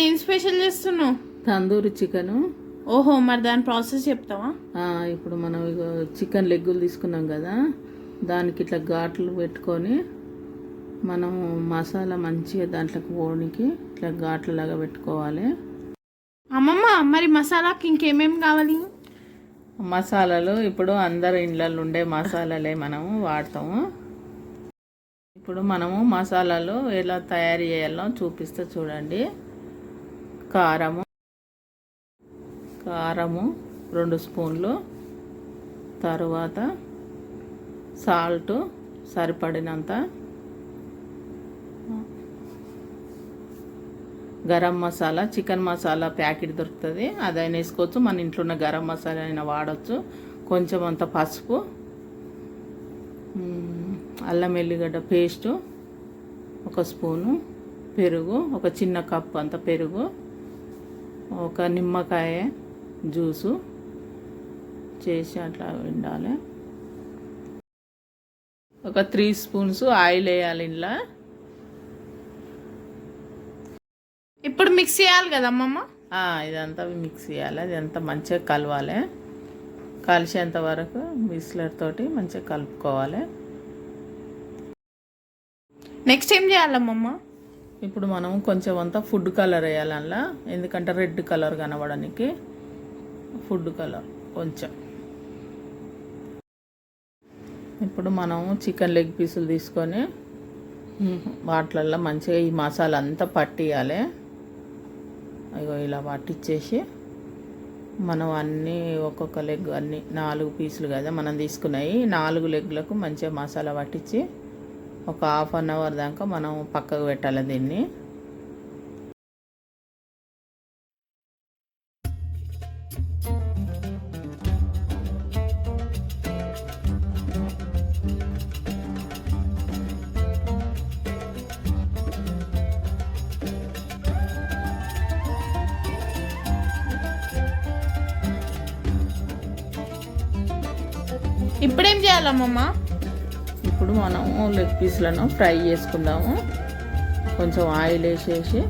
ఏం స్పెషల్ చేస్తున్నావు? తందూరి చికెను. ఓహో, మరి దాని ప్రాసెస్ చెప్తావా? ఇప్పుడు మనం చికెన్ లెగ్గులు తీసుకున్నాం కదా, దానికి ఇట్లా ఘాట్లు పెట్టుకొని మనం మసాలా మంచిగా దాంట్లోకి పోనికి ఇట్లా ఘాట్లలాగా పెట్టుకోవాలి. అమ్మమ్మ, మరి మసాలాకి ఇంకేమేమి కావాలి? మసాలాలు ఇప్పుడు అందరు ఇండ్లలో ఉండే మసాలాలే మనము వాడతాము. ఇప్పుడు మనము మసాలాలు ఎలా తయారు చేయాలో చూపిస్తే చూడండి. కారము 2 స్పూన్లు, తరువాత సాల్ట్ సరిపడినంత, గరం మసాలా, చికెన్ మసాలా ప్యాకెట్ దొరుకుతుంది, అదైనా వేసుకోవచ్చు. మన ఇంట్లో ఉన్న గరం మసాలా అయినా వాడచ్చు. కొంచెం అంత పసుపు, అల్లం ఎల్లిగడ్డ పేస్టు 1 స్పూను, పెరుగు 1 చిన్న కప్పు అంత పెరుగు, 1 నిమ్మకాయ జ్యూసు చేసి అట్లా ఉండాలి. 3 స్పూన్స్ ఆయిల్ వేయాలి ఇంట్లో. ఇప్పుడు మిక్స్ చేయాలి కదా అమ్మమ్మ? ఇదంతా మిక్స్ చేయాలి. అదంతా మంచిగా కలవాలి. కలిసేంత వరకు మిక్సర్ తోటి మంచిగా కలుపుకోవాలి. నెక్స్ట్ ఏం చేయాలమ్మమ్మ? ఇప్పుడు మనం కొంచెం అంతా ఫుడ్ కలర్ వేయాలి అందులో, ఎందుకంటే రెడ్ కలర్ కనబడడానికి ఫుడ్ కలర్ కొంచెం. ఇప్పుడు మనం చికెన్ లెగ్ పీసులు తీసుకొని వాటిల్లో మంచిగా ఈ మసాలా అంతా పట్టియాలి. అయ్యో ఇలా పట్టించేసి మనం అన్నీ ఒక్కొక్క లెగ్ అన్నీ 4 పీసులు కదా మనం తీసుకున్నాయి, 4 లెగ్లకు మంచిగా మసాలా పట్టించి ఒక ½ అన్ అవర్ దాకా మనం పక్కకు పెట్టాలి దీన్ని. ఇప్పుడేం చేయాలమ్మమ్మ? ఇప్పుడు మనము లెగ్ పీస్లను ఫ్రై చేసుకుందాము. కొంచెం ఆయిల్ వేసేసి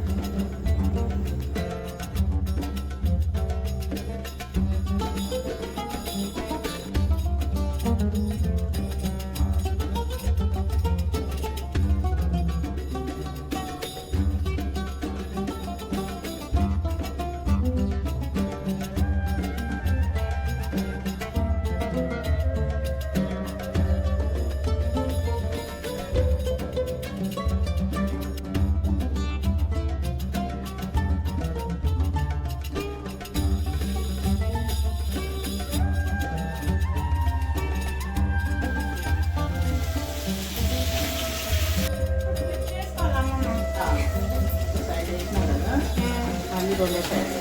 రెండే సైడ్